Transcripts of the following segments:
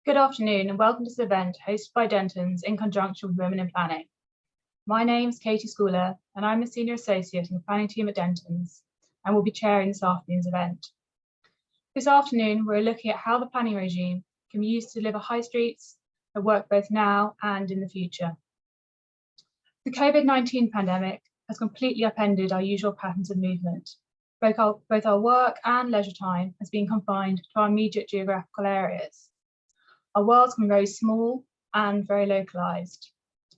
Good afternoon and welcome to this event hosted by Dentons in conjunction with Women in Planning. My name is Katie Schooler and I'm a Senior Associate in the Planning team at Dentons and will be chairing this afternoon's event. This afternoon, we're looking at how the planning regime can be used to deliver high streets that work both now and in the future. The COVID-19 pandemic has completely upended our usual patterns of movement. Both our work and leisure time has been confined to our immediate geographical areas. Our world's been very small and very localised.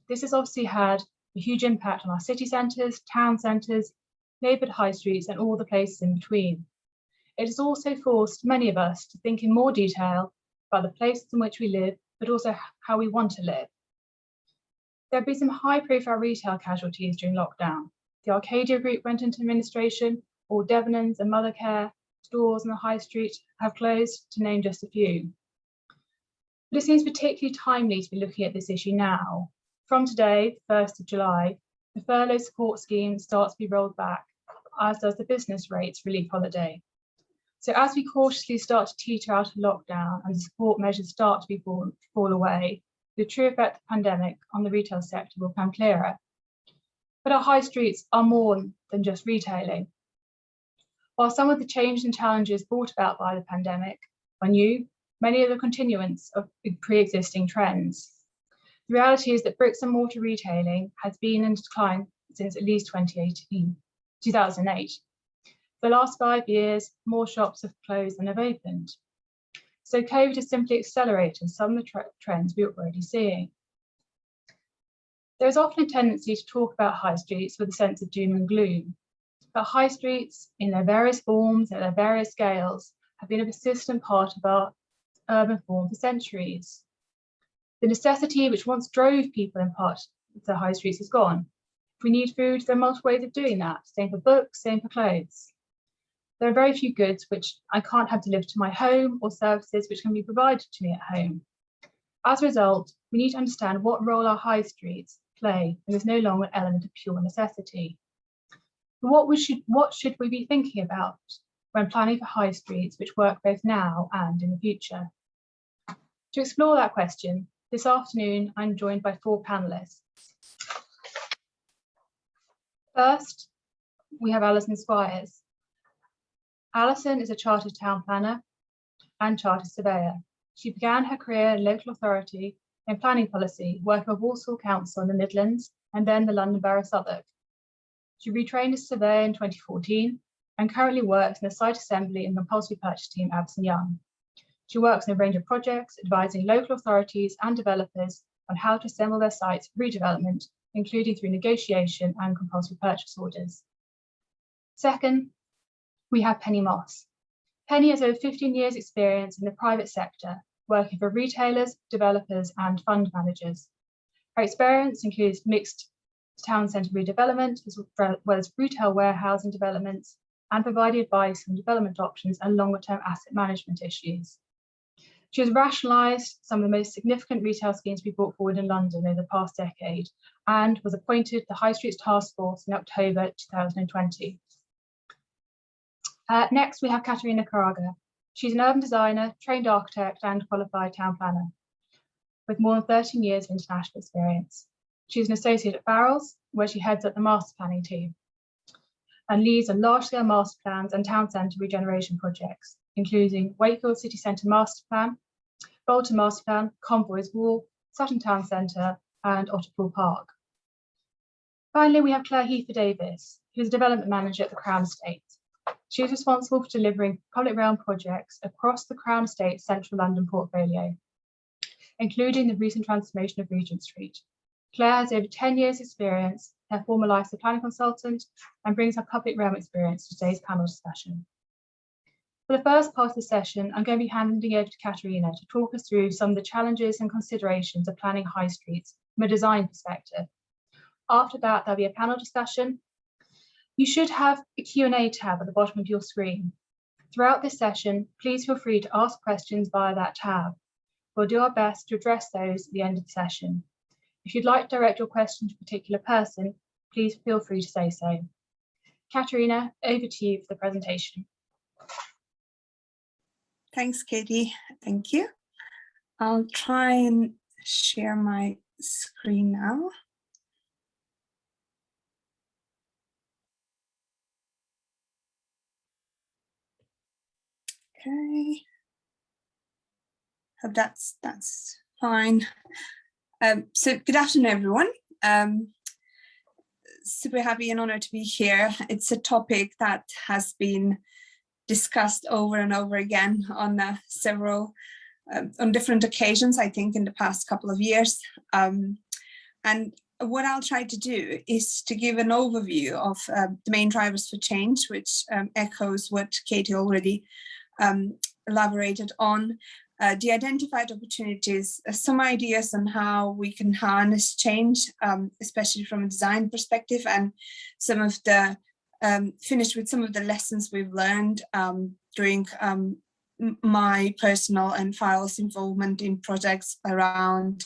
This has obviously had a huge impact on our city centres, town centres, neighbourhood high streets and all the places in between. It has also forced many of us to think in more detail about the places in which we live, but also how we want to live. There have been some high-profile retail casualties during lockdown. The Arcadia Group went into administration, all Debenhams and Mothercare stores on the high street have closed, to name just a few. But it seems particularly timely to be looking at this issue now. From today, 1st of July, the furlough support scheme starts to be rolled back, as does the business rates relief holiday. So as we cautiously start to teeter out of lockdown and the support measures start to fall away, the true effect of the pandemic on the retail sector will become clearer. But our high streets are more than just retailing. While some of the changes and challenges brought about by the pandemic are new, many are the continuance of pre-existing trends. The reality is that bricks and mortar retailing has been in decline since at least 2008. For the last 5 years, more shops have closed than have opened. So COVID has simply accelerated some of the trends we were already seeing. There is often a tendency to talk about high streets with a sense of doom and gloom, but high streets in their various forms and their various scales have been a persistent part of our urban form for centuries. The necessity which once drove people in part to the high streets is gone. If we need food, there are multiple ways of doing that. Same for books, same for clothes. There are very few goods which I can't have delivered to my home or services which can be provided to me at home. As a result, we need to understand what role our high streets play when there's no longer an element of pure necessity. But what should we be thinking about when planning for high streets which work both now and in the future? To explore that question, this afternoon I'm joined by 4 panellists. First, we have Alison Squires. Alison is a chartered town planner and chartered surveyor. She began her career in local authority in planning policy, working with Walsall Council in the Midlands and then the London Borough of Southwark. She retrained as a surveyor in 2014 and currently works in the site assembly and compulsory purchase team at Addison Young. She works in a range of projects, advising local authorities and developers on how to assemble their sites for redevelopment, including through negotiation and compulsory purchase orders. Second, we have Penny Moss. Penny has over 15 years' experience in the private sector, working for retailers, developers, and fund managers. Her experience includes mixed town centre redevelopment, as well as retail warehousing developments, and provided advice on development options and longer-term asset management issues. She has rationalised some of the most significant retail schemes to be brought forward in London over the past decade and was appointed to the High Streets Task Force in October 2020. Next, we have Katerina Karaga. She's an urban designer, trained architect and qualified town planner with more than 13 years of international experience. She's an associate at Barrels, where she heads up the master planning team and leads on large-scale master plans and town centre regeneration projects, including Wakefield City Centre Master Plan, Bolton Master Plan, Convoys Wall, Sutton Town Centre, and Otterpool Park. Finally, we have Claire Heifer-Davis, who's a development manager at the Crown Estate. She is responsible for delivering public realm projects across the Crown Estate Central London portfolio, including the recent transformation of Regent Street. Claire has over 10 years' experience, her former life as a planning consultant, and brings her public realm experience to today's panel discussion. For the first part of the session, I'm going to be handing over to Katerina to talk us through some of the challenges and considerations of planning high streets from a design perspective. After that, there'll be a panel discussion. You should have a Q&A tab at the bottom of your screen. Throughout this session, please feel free to ask questions via that tab. We'll do our best to address those at the end of the session. If you'd like to direct your question to a particular person, please feel free to say so. Katerina, over to you for the presentation. Thanks, Katie. Thank you. I'll try and share my screen now. Okay. Hope that's fine. So good afternoon, everyone. Super happy and honored to be here. It's a topic that has been discussed over and over again on on different occasions, I think, in the past couple of years. And what I'll try to do is to give an overview of the main drivers for change, which echoes what Katie already elaborated on. The identified opportunities, some ideas on how we can harness change, especially from a design perspective, and some of the finish with some of the lessons we've learned during my personal and Files involvement in projects around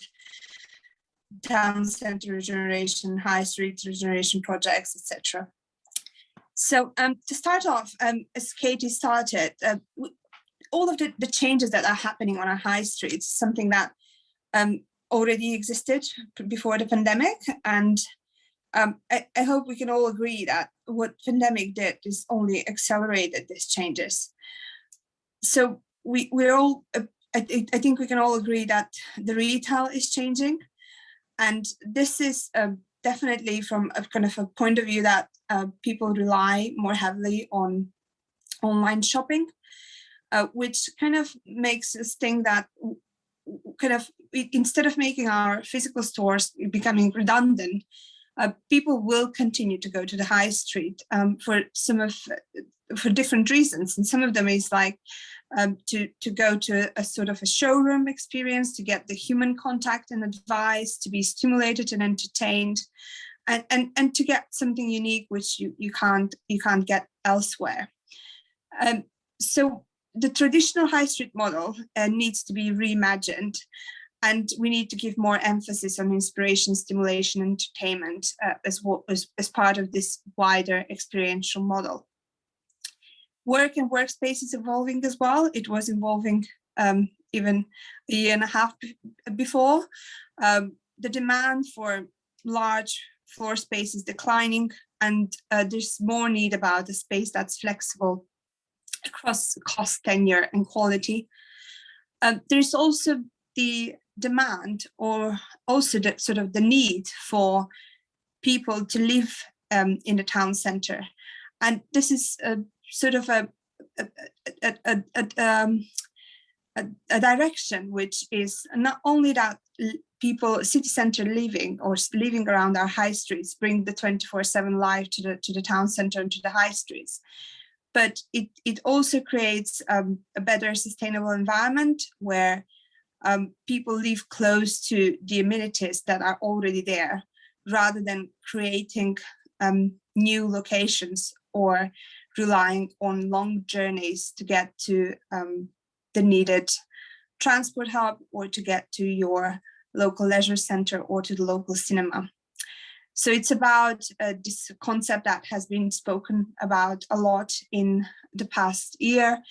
town centre regeneration, high street regeneration projects, etc. So to start off, as Katie started, all of the changes that are happening on our high streets, something that already existed before the pandemic. And I hope we can all agree that what pandemic did is only accelerated these changes. So we're all, I think we can all agree that the retail is changing. And this is definitely from a kind of a point of view that people rely more heavily on online shopping. Which kind of makes us think that instead of making our physical stores becoming redundant, people will continue to go to the high street for different reasons. And some of them is like to go to a sort of a showroom experience, to get the human contact and advice, to be stimulated and entertained, and to get something unique which you can't get elsewhere. So the traditional high street model needs to be reimagined, and we need to give more emphasis on inspiration, stimulation, entertainment as part of this wider experiential model. Work and workspace is evolving as well. It was evolving even a year and a half before. The demand for large floor space is declining, and there's more need about a space that's flexible across cost, tenure, and quality. There's also the demand, or also the sort of the need for people to live in the town centre, and this is sort of a direction which is not only that people city centre living or living around our high streets bring the 24/7 life to the town centre and to the high streets, but it also creates a better sustainable environment where people live close to the amenities that are already there, rather than creating new locations or relying on long journeys to get to the needed transport hub, or to get to your local leisure center, or to the local cinema. So it's about this concept that has been spoken about a lot in the past year.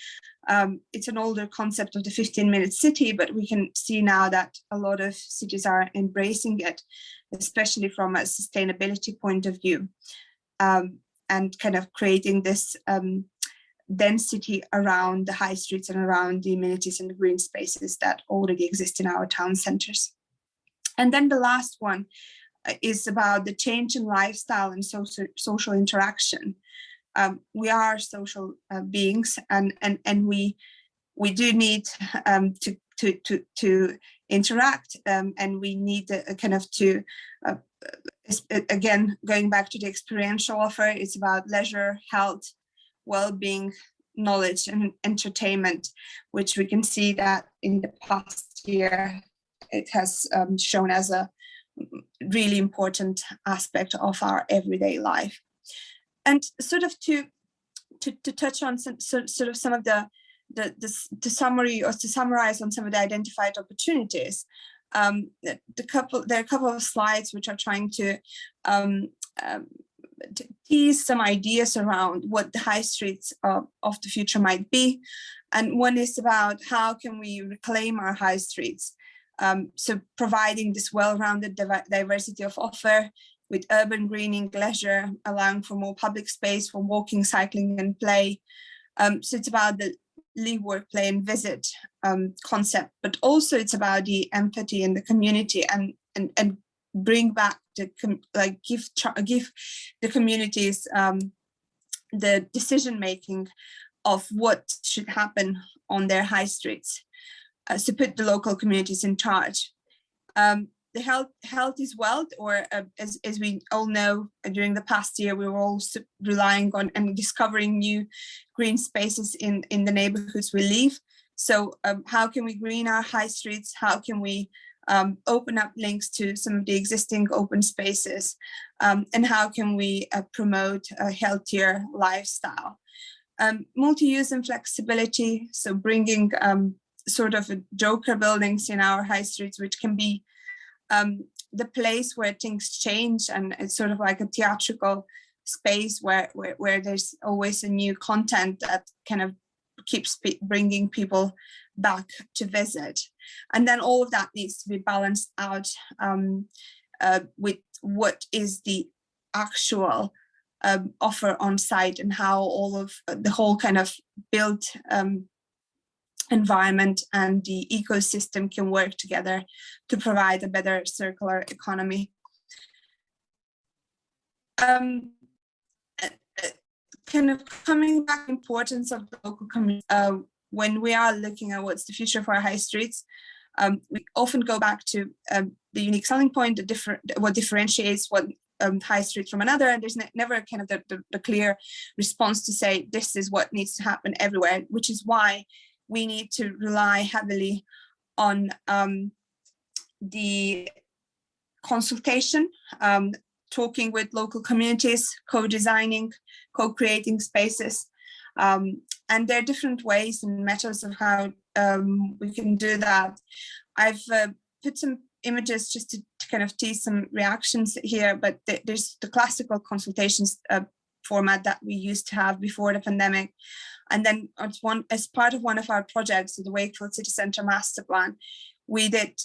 It's an older concept of the 15-minute city, but we can see now that a lot of cities are embracing it, especially from a sustainability point of view, and kind of creating this density around the high streets and around the amenities and the green spaces that already exist in our town centers. And then the last one is about the change in lifestyle and social interaction. We are social beings, and we do need to interact, and we need a kind of to again, going back to the experiential offer, it's about leisure, health, well-being, knowledge, and entertainment, which we can see that in the past year it has shown as a really important aspect of our everyday life. And sort of to touch on some of the summary, or to summarize on some of the identified opportunities, there are a couple of slides which are trying to tease some ideas around what the high streets of the future might be. And one is about how can we reclaim our high streets. So providing this well-rounded diversity of offer with urban greening, leisure, allowing for more public space for walking, cycling and play. So it's about the live, work, play and visit concept, but also it's about the empathy in the community and bring back the give the communities the decision making of what should happen on their high streets. So put the local communities in charge. The health is wealth, or as we all know, during the past year, we were also relying on and discovering new green spaces in the neighborhoods we live. So how can we green our high streets? How can we open up links to some of the existing open spaces? And how can we promote a healthier lifestyle? Multi-use and flexibility, so bringing sort of joker buildings in our high streets, which can be the place where things change, and it's sort of like a theatrical space where there's always a new content that kind of keeps bringing people back to visit. And then all of that needs to be balanced out with what is the actual offer on site, and how all of the whole kind of built environment and the ecosystem can work together to provide a better circular economy. Kind of coming back, importance of the local community. When we are looking at what's the future for our high streets, we often go back to the unique selling point, what differentiates one high street from another, and there's never kind of the clear response to say this is what needs to happen everywhere, which is why we need to rely heavily on the consultation, talking with local communities, co-designing, co-creating spaces. And there are different ways and methods of how we can do that. I've put some images just to kind of tease some reactions here, but there's the classical consultations format that we used to have before the pandemic. And then as part of one of our projects, the Wakefield City Centre Master Plan, we did,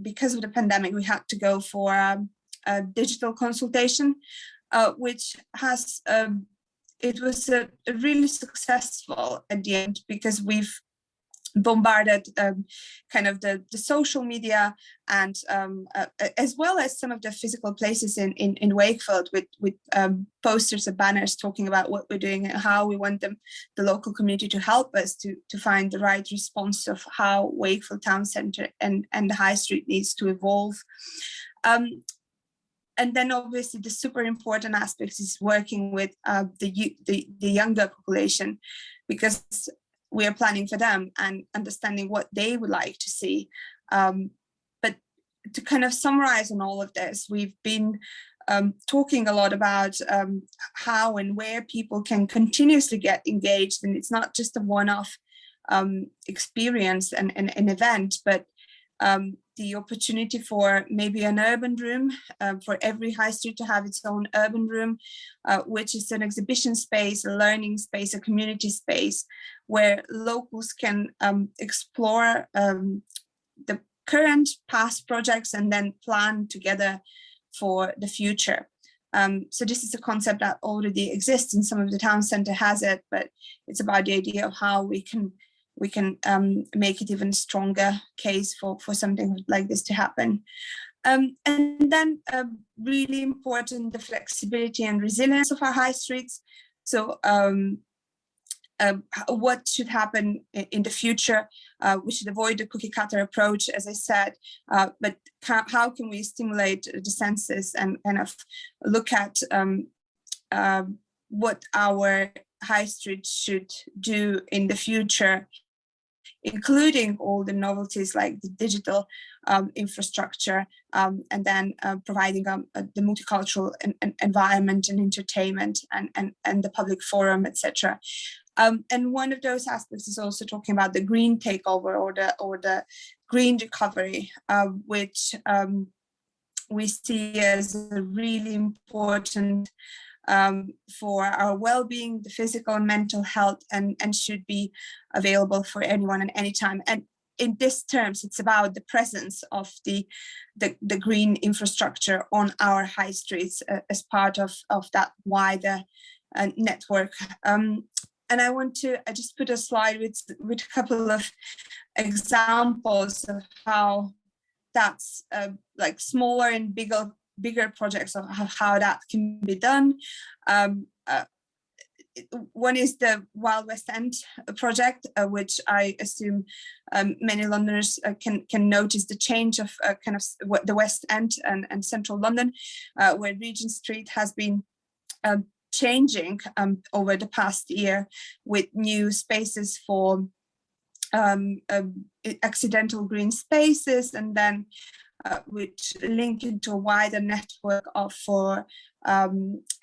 because of the pandemic, we had to go for a digital consultation, which has, it was really successful at the end, because we've bombarded kind of the social media and as well as some of the physical places in Wakefield with posters and banners talking about what we're doing and how we want the local community to help us to find the right response of how Wakefield Town Centre and the High Street needs to evolve. And then obviously the super important aspect is working with the younger population, because we are planning for them and understanding what they would like to see. But to kind of summarize on all of this, we've been talking a lot about how and where people can continuously get engaged. And it's not just a one-off experience and an event, but the opportunity for maybe an urban room, for every high street to have its own urban room, which is an exhibition space, a learning space, a community space, where locals can explore the current, past projects and then plan together for the future. So this is a concept that already exists, and some of the town centre has it, but it's about the idea of how we can make it even stronger case for something like this to happen. And then really important, the flexibility and resilience of our high streets. So what should happen in the future? We should avoid the cookie cutter approach, as I said, but how can we stimulate the senses and kind of look at what our high street should do in the future, including all the novelties like the digital infrastructure, and then providing the multicultural environment and entertainment and the public forum, etc. And one of those aspects is also talking about the green takeover or the green recovery, which we see as a really important for our well-being, the physical and mental health, and should be available for anyone and anytime. And in this terms, it's about the presence of the green infrastructure on our high streets as part of that wider network. And I just put a slide with a couple of examples of how that's like smaller and bigger projects of how that can be done. One is the Wild West End project, which I assume many Londoners can notice the change of kind of the West End and central London, where Regent Street has been changing over the past year with new spaces for accidental green spaces, and then which link into a wider network for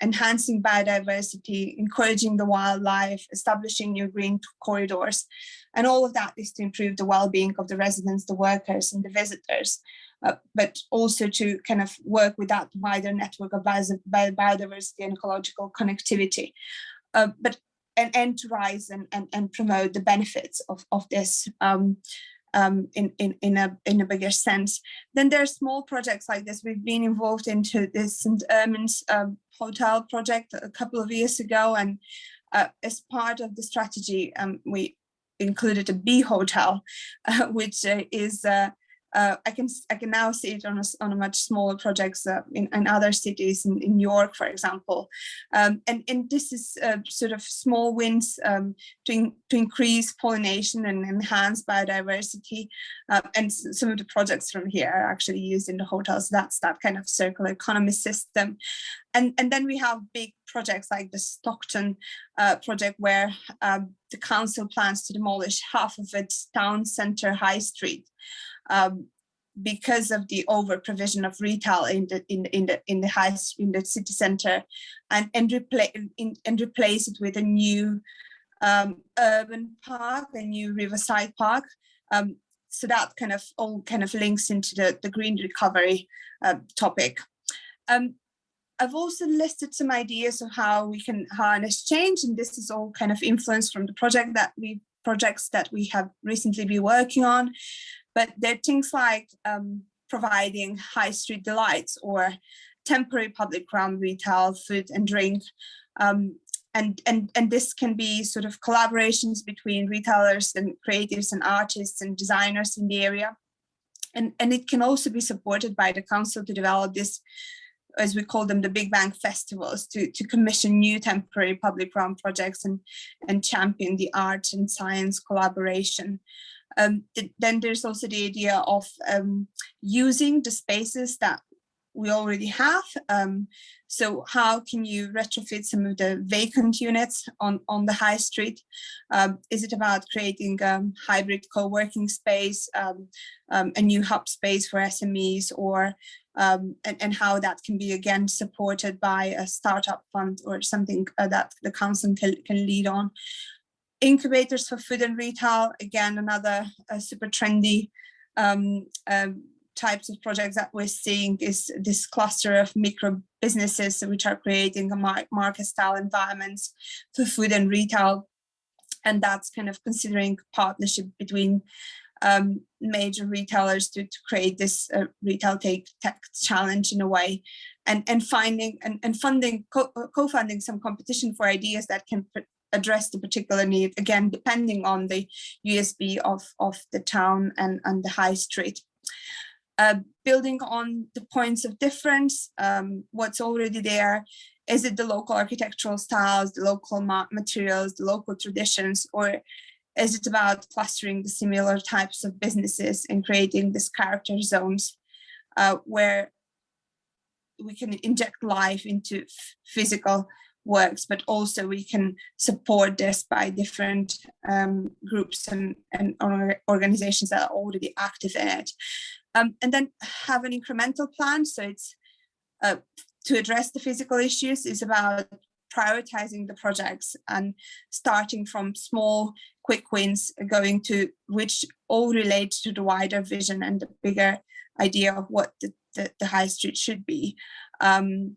enhancing biodiversity, encouraging the wildlife, establishing new green corridors. And all of that is to improve the well-being of the residents, the workers, and the visitors, but also to kind of work with that wider network of biodiversity and ecological connectivity. And to rise and promote the benefits of this in a bigger sense. Then there are small projects like this. We've been involved into this St. Ermin's hotel project a couple of years ago, and as part of the strategy, we included a bee hotel, which is I can now see it on a much smaller projects in other cities, in York, for example, and this is sort of small wins to increase pollination and enhance biodiversity, and some of the projects from here are actually used in the hotels. That's that kind of circular economy system, and then we have big projects like the Stockton project, where the council plans to demolish half of its town centre high street. Because of the over provision of retail in the city centre, and replace it with a new urban park, a new riverside park. So that kind of all kind of links into the green recovery topic. I've also listed some ideas of how we can harness change, and this is all kind of influenced from the projects that we have recently been working on. But there are things like providing high street delights or temporary public ground retail, food and drink. And this can be sort of collaborations between retailers and creatives and artists and designers in the area. And it can also be supported by the council to develop this, as we call them, the Big Bang festivals, to commission new temporary public ground projects and champion the art and science collaboration. Then there's also the idea of using the spaces that we already have. So how can you retrofit some of the vacant units on the high street? Is it about creating a hybrid co-working space, a new hub space for SMEs, or and how that can be again supported by a startup fund or something that the council can lead on. Incubators for food and retail, again, another super trendy types of projects that we're seeing is this cluster of micro businesses which are creating a market style environments for food and retail. And that's kind of considering partnership between major retailers to create this retail tech challenge in a way, and finding and funding, co-funding some competition for ideas that can address the particular need, again, depending on the USB of the town and the high street. Building on the points of difference, what's already there, is it the local architectural styles, the local materials, the local traditions, or is it about clustering the similar types of businesses and creating these character zones where we can inject life into physical works, but also we can support this by different groups and organizations that are already active in it. And then have an incremental plan. So it's to address the physical issues is about prioritizing the projects and starting from small, quick wins, going to which all relate to the wider vision and the bigger idea of what the the high street should be. And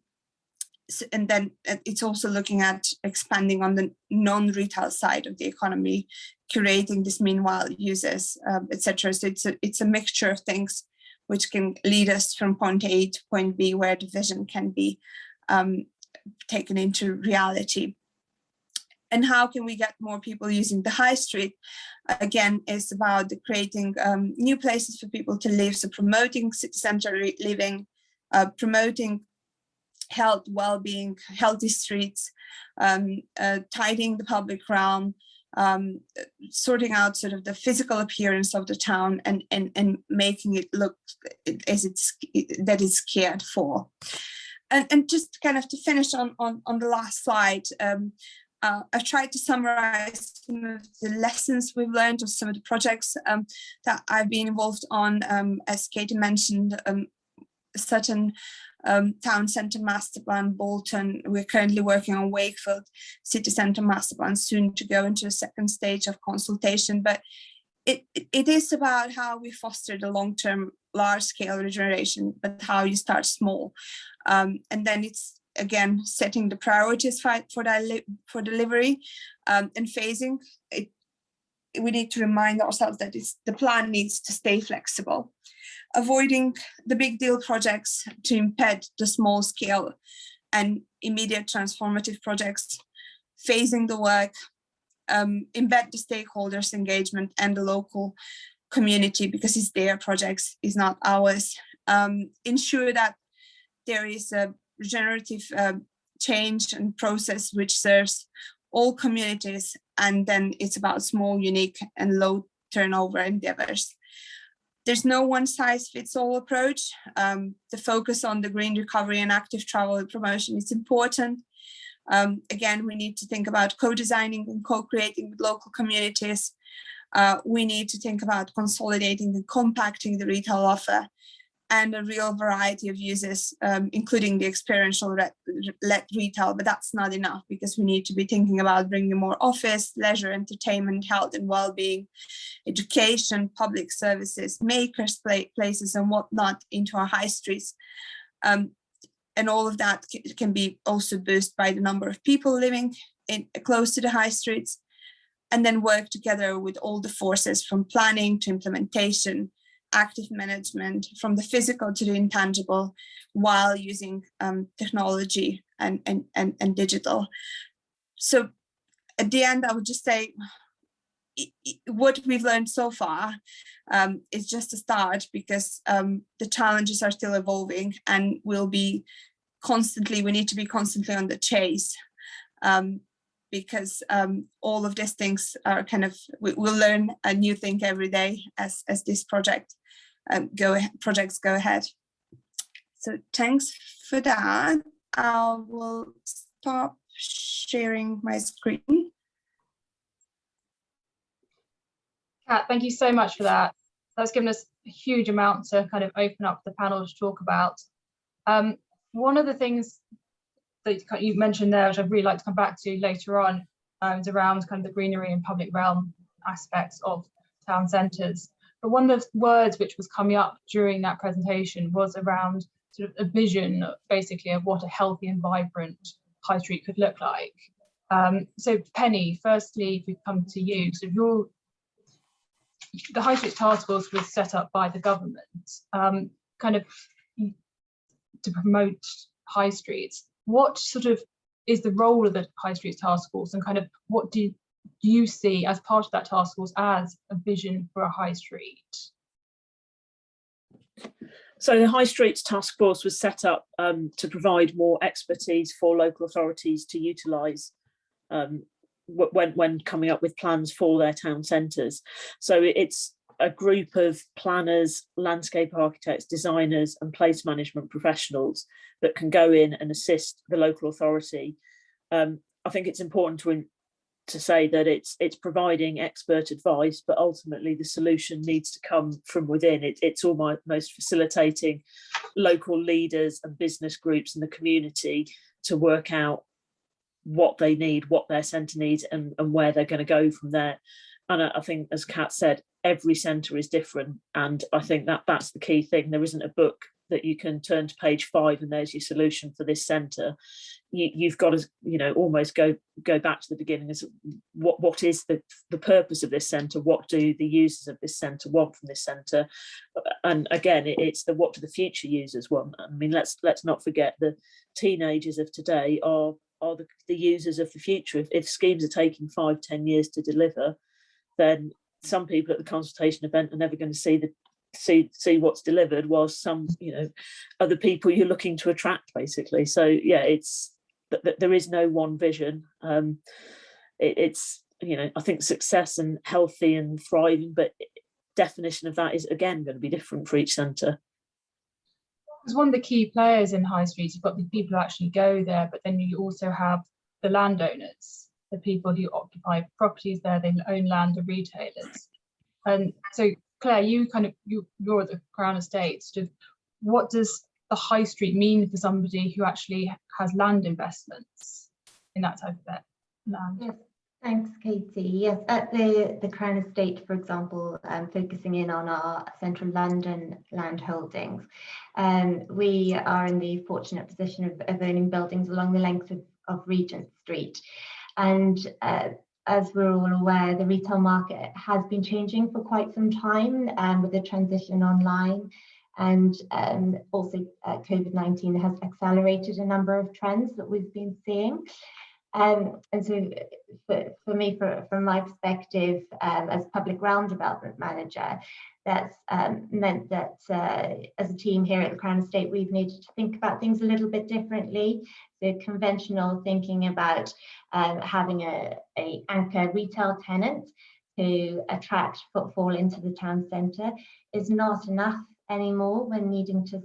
then it's also looking at expanding on the non-retail side of the economy, curating this meanwhile uses, etc. So it's a mixture of things which can lead us from point A to point B, where the vision can be taken into reality. And how can we get more people using the high street? Again, it's about creating new places for people to live, so promoting city centre living, promoting health, well-being, healthy streets, tidying the public realm, sorting out sort of the physical appearance of the town, and making it look as that it's cared for. And just kind of to finish on the last slide, I've tried to summarize some of the lessons we've learned, or some of the projects that I've been involved on. As Katie mentioned, certain town centre master plan, Bolton. We're currently working on Wakefield city centre master plan, soon to go into a second stage of consultation. But it is about how we foster the long-term, large-scale regeneration, but how you start small. And then it's, again, setting the priorities for delivery and phasing. We need to remind ourselves that the plan needs to stay flexible, avoiding the big deal projects to impede the small scale and immediate transformative projects, phasing the work, embed the stakeholders' engagement and the local community, because it's their projects, it's not ours. Ensure that there is a regenerative change and process which serves all communities, and then it's about small, unique and low turnover endeavors. There's no one-size-fits-all approach. The focus on the green recovery and active travel promotion is important. Again, we need to think about co-designing and co-creating with local communities. We need to think about consolidating and compacting the retail offer, and a real variety of uses, including the experiential led retail, but that's not enough, because we need to be thinking about bringing more office, leisure, entertainment, health and well-being, education, public services, makers places and whatnot into our high streets. And all of that can be also boosted by the number of people living close to the high streets, and then work together with all the forces from planning to implementation, active management, from the physical to the intangible, while using technology and digital. So at the end, I would just say what we've learned so far is just a start, because the challenges are still evolving, and we need to be constantly on the chase, because all of these things are we'll learn a new thing every day as this projects go ahead. So thanks for that. I will stop sharing my screen. Kat, thank you so much for that. That's given us a huge amount to kind of open up the panel to talk about. One of the things that you mentioned there, which I'd really like to come back to later on, is around kind of the greenery and public realm aspects of town centres. But one of the words which was coming up during that presentation was around sort of a vision, basically, of what a healthy and vibrant high street could look like. So Penny, firstly, if we come to you, so the High Street Task Force was set up by the government, kind of to promote high streets. What sort of is the role of the High Street Task Force, and kind of what do you see as part of that task force as a vision for a high street? So the High Streets Task Force was set up to provide more expertise for local authorities to utilise when coming up with plans for their town centres. So it's a group of planners, landscape architects, designers and place management professionals that can go in and assist the local authority. I think it's important to say that it's providing expert advice, but ultimately the solution needs to come from within. It's almost facilitating local leaders and business groups in the community to work out what they need, what their centre needs, and where they're going to go from there. And I think, as Kat said, every centre is different, and I think that's the key thing. There isn't a book that you can turn to page 5 and there's your solution for this centre. You've got to, you know, almost go back to the beginning as what is the purpose of this centre? What do the users of this centre want from this centre? And again, it's the what do the future users want? I mean, let's not forget the teenagers of today are the users of the future. If schemes are taking 5-10 years to deliver, then some people at the consultation event are never going to see what's delivered, whilst some, you know, other people you're looking to attract, basically. So yeah, it's there is no one vision. It's, you know, I think success and healthy and thriving, but definition of that is again going to be different for each centre. Because one of the key players in high streets, you've got the people who actually go there, but then you also have the landowners, the people who occupy properties there, they own land, the retailers. And so Claire, you're the Crown Estate. What does the high street mean for somebody who actually has land investments in that type of land? Yes, thanks, Katie. Yes, at the Crown Estate, for example, focusing in on our central London land holdings, we are in the fortunate position of owning buildings along the length of Regent Street. And as we're all aware, the retail market has been changing for quite some time with the transition online. And also COVID-19 has accelerated a number of trends that we've been seeing. And so for me, from my perspective, as public realm development manager, that's meant that as a team here at the Crown Estate, we've needed to think about things a little bit differently. The conventional thinking about having a anchor retail tenant to attract footfall into the town centre is not enough anymore when needing to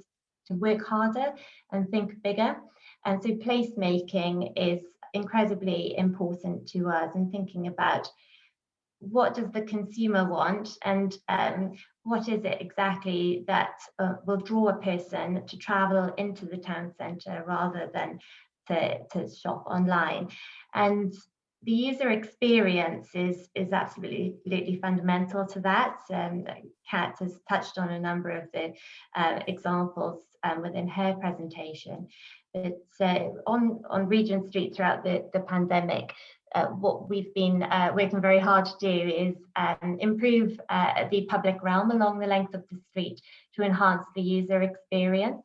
work harder and think bigger. And so placemaking is incredibly important to us, and thinking about what does the consumer want, and what is it exactly that will draw a person to travel into the town centre rather than to shop online. And the user experience is absolutely fundamental to that. Kat has touched on a number of the examples within her presentation. But on Regent Street throughout the pandemic, what we've been working very hard to do is improve the public realm along the length of the street to enhance the user experience.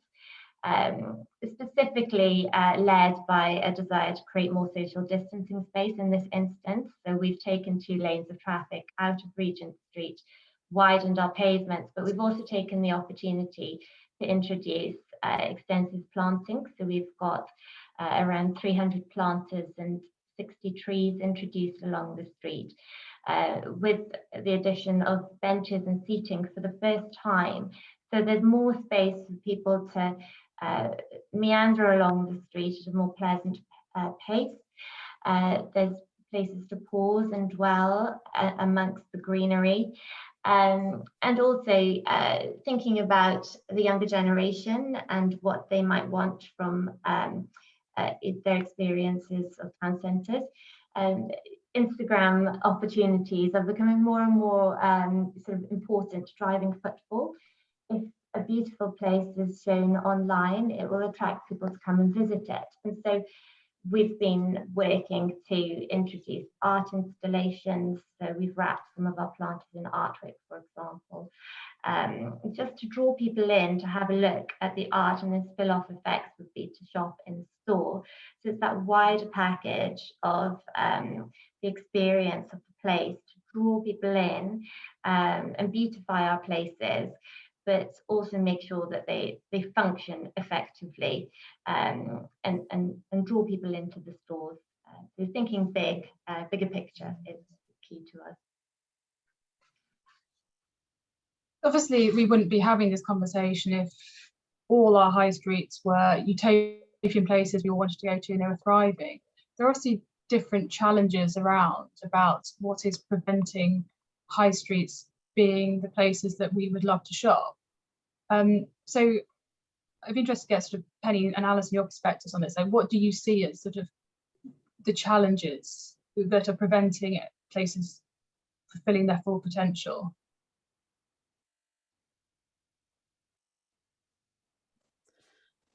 Specifically led by a desire to create more social distancing space in this instance. So we've taken 2 lanes of traffic out of Regent Street, widened our pavements, but we've also taken the opportunity to introduce extensive planting. So we've got around 300 planters and 60 trees introduced along the street, with the addition of benches and seating for the first time. So there's more space for people to meander along the street at a more pleasant pace. There's places to pause and dwell amongst the greenery. And also thinking about the younger generation and what they might want from their experiences of town centres. Instagram opportunities are becoming more and more sort of important, driving footfall. If a beautiful place is shown online, it will attract people to come and visit it. And so we've been working to introduce art installations. So we've wrapped some of our planters in artwork, for example, just to draw people in to have a look at the art, and then spill-off effects would be to shop in store. So it's that wider package of the experience of the place to draw people in and beautify our places, but also make sure that they function effectively and draw people into the stores. So thinking big, bigger picture is key to us. Obviously, we wouldn't be having this conversation if all our high streets were utopian places we all wanted to go to and they were thriving. There are obviously different challenges around about what is preventing high streets being the places that we would love to shop. So I'd be interested to get sort of Penny and Alison, your perspectives on this. So what do you see as sort of the challenges that are preventing places fulfilling their full potential?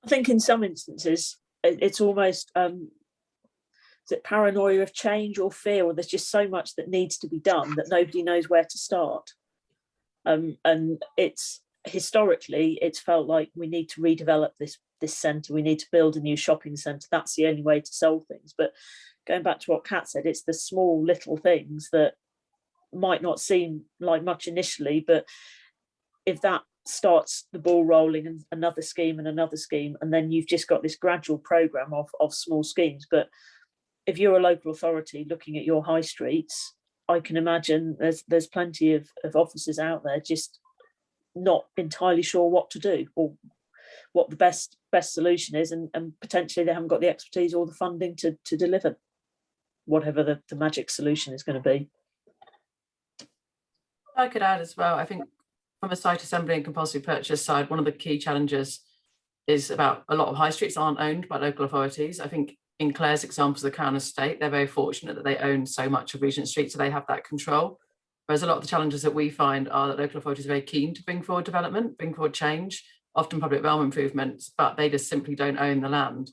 I think in some instances it's almost is it paranoia of change or fear, or there's just so much that needs to be done that nobody knows where to start. And it's historically it's felt like we need to redevelop this centre, we need to build a new shopping centre, that's the only way to solve things. But going back to what Kat said, it's the small little things that might not seem like much initially, but if that starts the ball rolling, and another scheme and another scheme, and then you've just got this gradual programme of small schemes. But if you're a local authority looking at your high streets, I can imagine there's plenty of officers out there just not entirely sure what to do or what the best solution is, and potentially they haven't got the expertise or the funding to deliver whatever the magic solution is going to be. I could add as well, I think from a site assembly and compulsory purchase side, one of the key challenges is about a lot of high streets aren't owned by local authorities. I think in Claire's examples of the Crown Estate, they're very fortunate that they own so much of Regent Street, so they have that control. Whereas a lot of the challenges that we find are that local authorities are very keen to bring forward development, bring forward change, often public realm improvements, but they just simply don't own the land,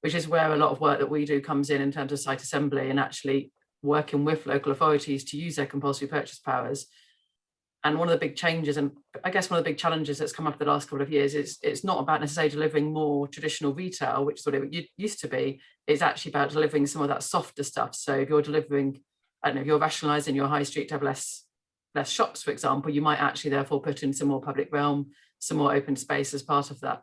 which is where a lot of work that we do comes in terms of site assembly and actually working with local authorities to use their compulsory purchase powers. And one of the big changes, and I guess one of the big challenges that's come up the last couple of years, is it's not about necessarily delivering more traditional retail, which is what it used to be. It's actually about delivering some of that softer stuff. So if you're delivering, I don't know, if you're rationalising your high street to have less shops, for example, you might actually therefore put in some more public realm, some more open space as part of that.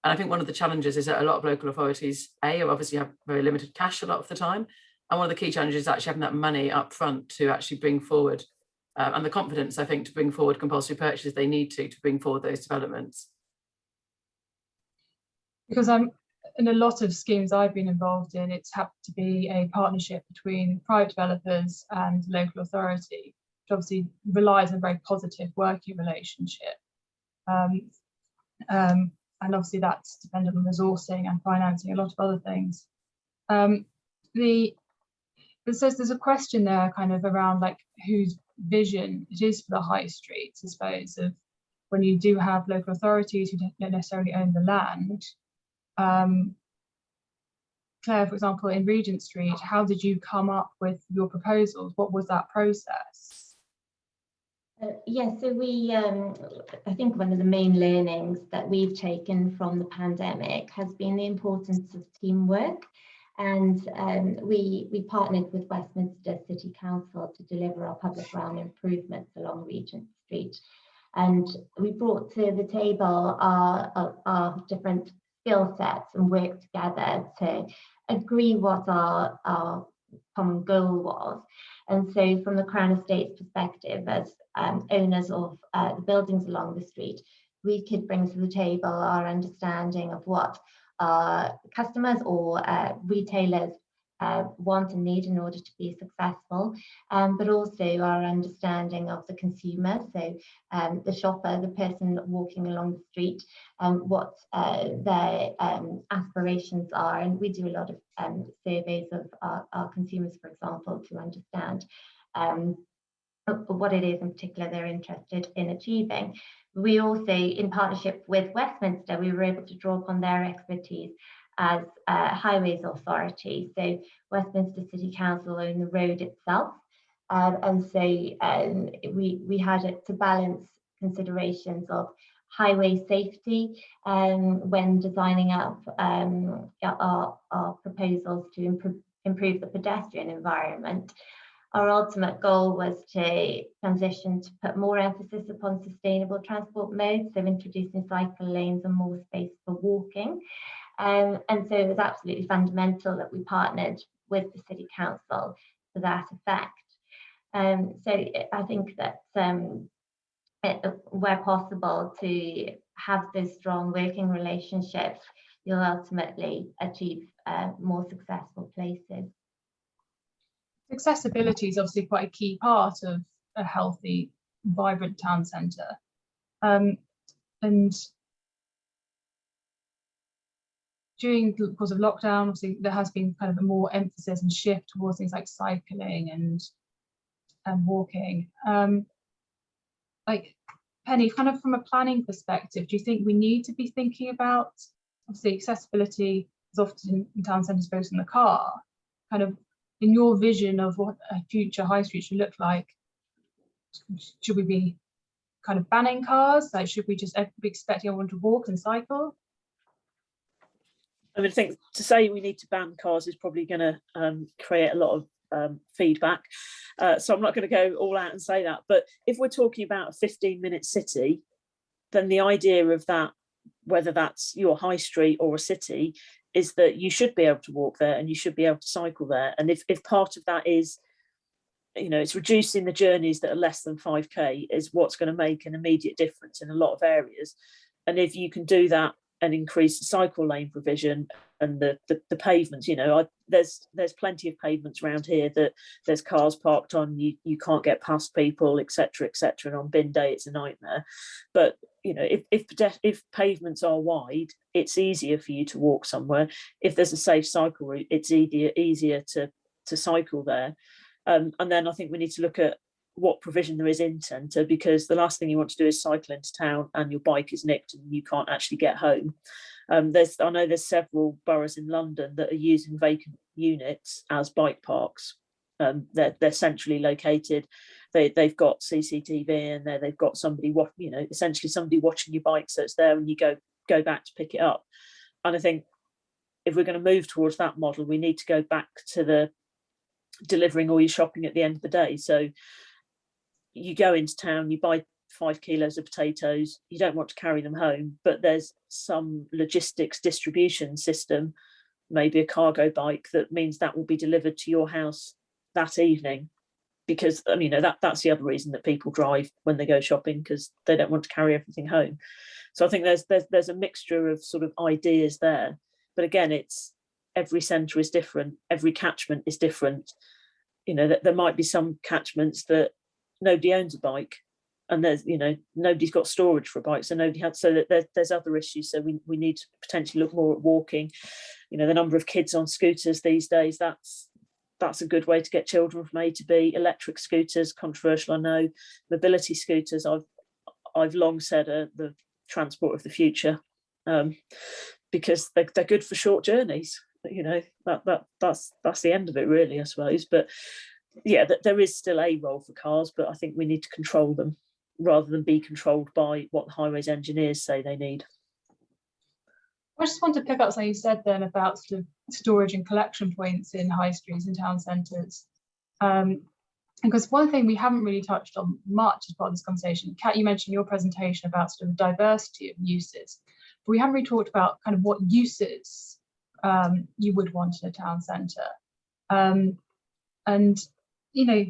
And I think one of the challenges is that a lot of local authorities, obviously have very limited cash a lot of the time. And one of the key challenges is actually having that money up front to actually bring forward and the confidence, I think, to bring forward compulsory purchases they need to bring forward those developments. Because in a lot of schemes I've been involved in, it's happened to be a partnership between private developers and local authority, which obviously relies on a very positive working relationship. And obviously that's dependent on resourcing and financing, a lot of other things. It says there's a question there kind of around like whose vision it is for the high streets, I suppose, of when you do have local authorities who don't necessarily own the land. Claire, for example, in Regent Street, how did you come up with your proposals? What was that process? So we, I think one of the main learnings that we've taken from the pandemic has been the importance of teamwork. And we partnered with Westminster City Council to deliver our public realm improvements along Regent Street. And we brought to the table our different skill sets and worked together to agree what our common goal was. And so from the Crown Estate's perspective, as owners of the buildings along the street, we could bring to the table our understanding of what customers or retailers want and need in order to be successful, but also our understanding of the consumer, so the shopper, the person walking along the street, what their aspirations are. And we do a lot of surveys of our consumers, for example, to understand what it is in particular they're interested in achieving. We also, in partnership with Westminster, we were able to draw upon their expertise as highways authority. So Westminster City Council own the road itself, and so we had it to balance considerations of highway safety when designing up our proposals to improve the pedestrian environment. Our ultimate goal was to transition to put more emphasis upon sustainable transport modes, so introducing cycle lanes and more space for walking. And so it was absolutely fundamental that we partnered with the City Council to that effect. So I think that where possible to have those strong working relationships, you'll ultimately achieve more successful places. Accessibility is obviously quite a key part of a healthy, vibrant town centre. And during the course of lockdown, obviously there has been kind of a more emphasis and shift towards things like cycling and walking. Like Penny, kind of from a planning perspective, do you think we need to be thinking about obviously accessibility is often in town centres focused on the car. Kind of in your vision of what a future high street should look like, should we be kind of banning cars? Like, should we just be expecting everyone to walk and cycle? I mean, I think to say we need to ban cars is probably going to create a lot of feedback. So I'm not going to go all out and say that. But if we're talking about a 15-minute city, then the idea of that, whether that's your high street or a city, is that you should be able to walk there and you should be able to cycle there. And if part of that is, you know, it's reducing the journeys that are less than 5k is what's going to make an immediate difference in a lot of areas. And if you can do that and increase the cycle lane provision and the pavements, you know, there's plenty of pavements around here that there's cars parked on, you can't get past people, etc., and on bin day it's a nightmare. But you know, if pavements are wide, it's easier for you to walk somewhere. If there's a safe cycle route, it's easier to cycle there. And then I think we need to look at what provision there is in centre, because the last thing you want to do is cycle into town and your bike is nicked and you can't actually get home. I know there's several boroughs in London that are using vacant units as bike parks. They're centrally located. They've got CCTV in there. They've got somebody, you know, essentially somebody watching your bike, so it's there when you go back to pick it up. And I think if we're going to move towards that model, we need to go back to the delivering all your shopping at the end of the day. So you go into town, you buy 5 kilos of potatoes, you don't want to carry them home, but there's some logistics distribution system, maybe a cargo bike, that means that will be delivered to your house that evening. Because I mean, that's the other reason that people drive when they go shopping, because they don't want to carry everything home. So I think there's a mixture of sort of ideas there, but again, it's every centre is different, every catchment is different. You know, that there might be some catchments that nobody owns a bike, and there's, you know, nobody's got storage for a bike, so nobody had, so that there's other issues. So we need to potentially look more at walking. You know, the number of kids on scooters these days, that's a good way to get children from A to B. Electric scooters, controversial, I know. Mobility scooters, I've long said are the transport of the future, because they're good for short journeys. You know, that's the end of it, really, I suppose. But yeah, there is still a role for cars, but I think we need to control them rather than be controlled by what the highways engineers say they need. I just want to pick up something you said then about sort of storage and collection points in high streets and town centres. Because one thing we haven't really touched on much as part of this conversation, Kat, you mentioned in your presentation about sort of diversity of uses, but we haven't really talked about kind of what uses you would want in a town centre. And, you know,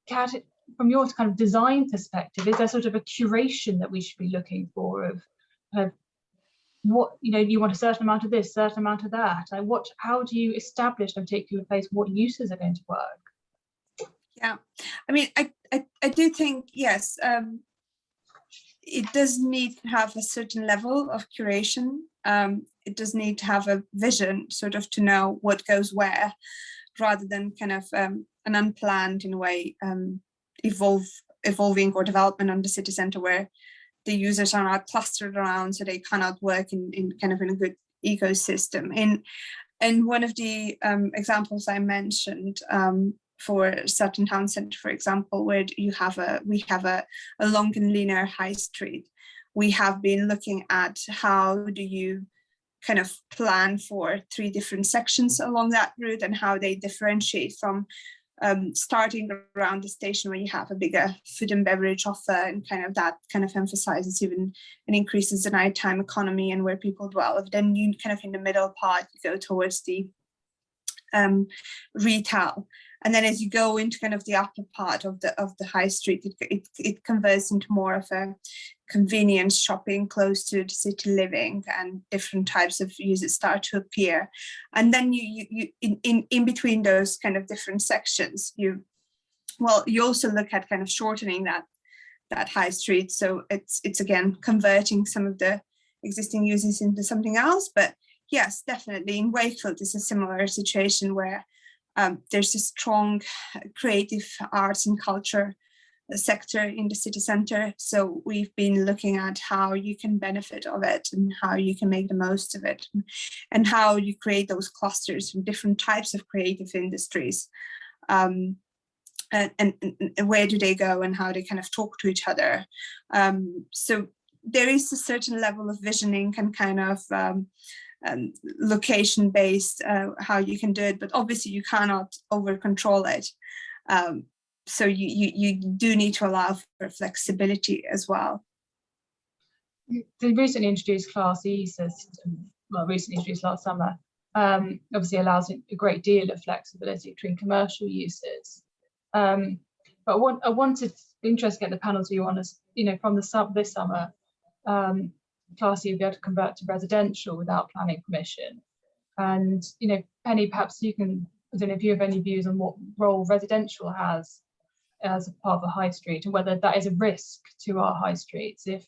Kat, from your kind of design perspective, is there sort of a curation that we should be looking for of kind of what, you know, you want a certain amount of this, certain amount of that? Like how do you establish in a particular place what uses are going to work? Yeah, I mean, I do think, yes, it does need to have a certain level of curation. It does need to have a vision, sort of, to know what goes where, rather than kind of an unplanned, in a way, evolving or development on the city centre where the users are not clustered around, so they cannot work in kind of in a good ecosystem. And one of the examples I mentioned for certain town centre, for example, where we have a long and linear high street, we have been looking at how do you kind of plan for 3 different sections along that route and how they differentiate from starting around the station where you have a bigger food and beverage offer, and kind of that kind of emphasizes even and increases the nighttime economy and where people dwell. If then you kind of in the middle part, you go towards the retail. And then as you go into kind of the upper part of the high street, it converts into more of a convenience shopping close to the city living, and different types of uses start to appear. And then you in between those kind of different sections, you also look at kind of shortening that high street. So it's again converting some of the existing uses into something else. But yes, definitely in Wakefield it's a similar situation where there's a strong creative arts and culture sector in the city centre. So we've been looking at how you can benefit of it and how you can make the most of it, and how you create those clusters from different types of creative industries. And where do they go and how they kind of talk to each other. So there is a certain level of visioning and kind of location based how you can do it, but obviously you cannot over control it. So you do need to allow for flexibility as well. The recently introduced Class E system, well, recently introduced last summer, obviously allows a great deal of flexibility between commercial uses. But I wanted interest to get the panel's view on us, from this summer, Class E will be able to convert to residential without planning permission. And, Penny, perhaps you can, I don't know if you have any views on what role residential has as a part of the high street, and whether that is a risk to our high streets if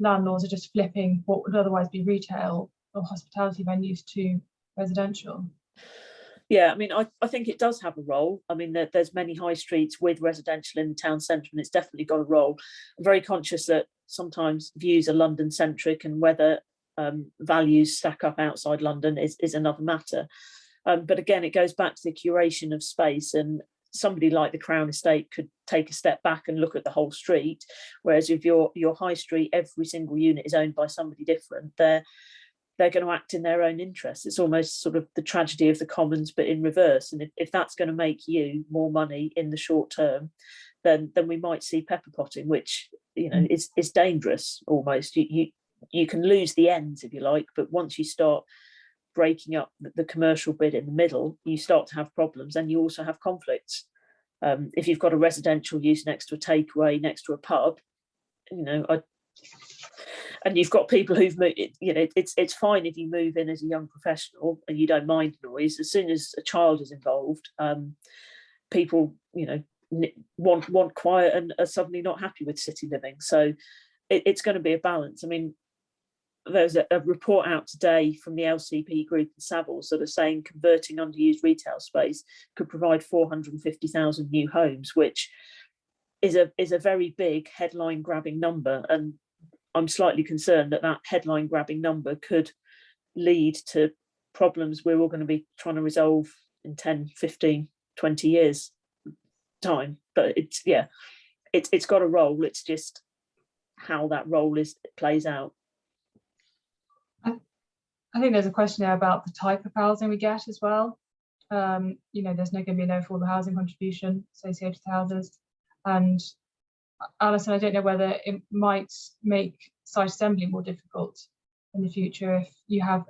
landlords are just flipping what would otherwise be retail or hospitality venues to residential. Yeah, I mean, I think it does have a role. I mean, there's many high streets with residential in the town centre, and it's definitely got a role. I'm very conscious that sometimes views are London centric, and whether values stack up outside London is another matter. But again, it goes back to the curation of space, and somebody like the Crown Estate could take a step back and look at the whole street. Whereas if your high street, every single unit is owned by somebody different, they're going to act in their own interests. It's almost sort of the tragedy of the commons, but in reverse. And if that's going to make you more money in the short term, then we might see pepper potting, which is dangerous almost. You can lose the ends if you like, but once you start breaking up the commercial bit in the middle, you start to have problems, and you also have conflicts. If you've got a residential use next to a takeaway, next to a pub, and you've got people who've moved, it's fine if you move in as a young professional and you don't mind noise. As soon as a child is involved, people want quiet and are suddenly not happy with city living. So it's going to be a balance. I mean, there's a report out today from the LCP group in Savills that are saying converting underused retail space could provide 450,000 new homes, which is a very big headline grabbing number. And I'm slightly concerned that headline grabbing number could lead to problems we're all going to be trying to resolve in 10, 15, 20 years time. But it's got a role. It's just how that role plays out. I think there's a question there about the type of housing we get as well. There's going to be no affordable housing contribution associated with houses. And Alison, I don't know whether it might make site assembly more difficult in the future if you have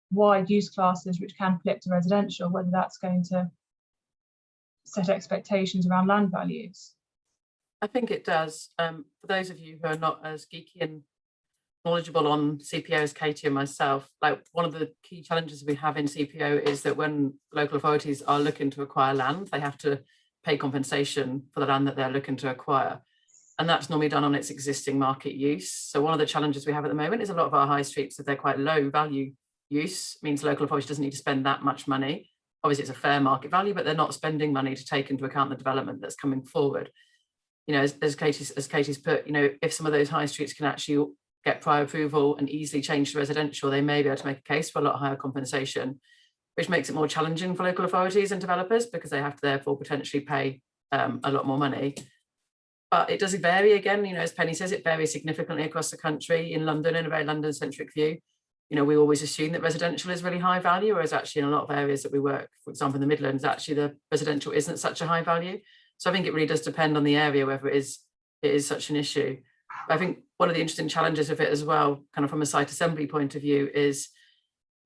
wide use classes which can flip to residential, whether that's going to set expectations around land values. I think it does. For those of you who are not as geeky and knowledgeable on CPO as Katie and myself, like one of the key challenges we have in CPO is that when local authorities are looking to acquire land, they have to pay compensation for the land that they're looking to acquire. And that's normally done on its existing market use. So one of the challenges we have at the moment is a lot of our high streets, if they're quite low value use, means local authority doesn't need to spend that much money. Obviously it's a fair market value, but they're not spending money to take into account the development that's coming forward. As Katie's put, if some of those high streets can actually get prior approval and easily change to residential, they may be able to make a case for a lot higher compensation, which makes it more challenging for local authorities and developers because they have to therefore potentially pay a lot more money. But it does vary again, as Penny says, it varies significantly across the country. In London, in a very London-centric view, we always assume that residential is really high value, whereas actually in a lot of areas that we work, for example, in the Midlands, actually the residential isn't such a high value. So I think it really does depend on the area whether it is such an issue. But I think one of the interesting challenges of it as well, kind of from a site assembly point of view, is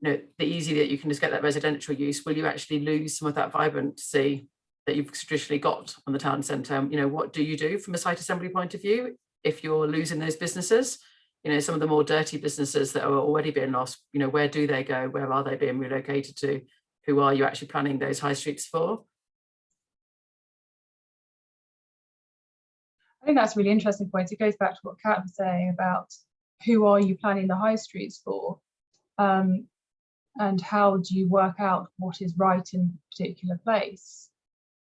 the easy that you can just get that residential use. Will you actually lose some of that vibrancy that you've traditionally got on the town centre? What do you do from a site assembly point of view if you're losing those businesses? Some of the more dirty businesses that are already being lost, where do they go? Where are they being relocated to? Who are you actually planning those high streets for? I think that's a really interesting point. It goes back to what Kat was saying about who are you planning the high streets for, and how do you work out what is right in a particular place.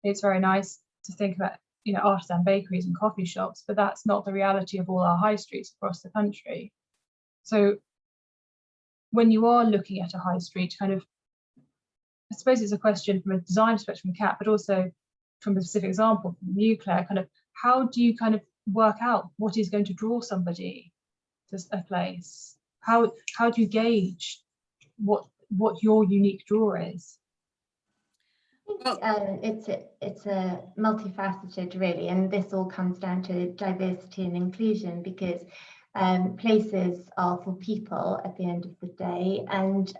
It's very nice to think about, artisan bakeries and coffee shops, but that's not the reality of all our high streets across the country. So when you are looking at a high street, kind of, I suppose it's a question from a design perspective from CAT, but also from a specific example from you, Claire, kind of how do you kind of work out what is going to draw somebody to a place? How do you gauge what your unique draw is? It's a multifaceted, really, and this all comes down to diversity and inclusion, because places are for people at the end of the day, and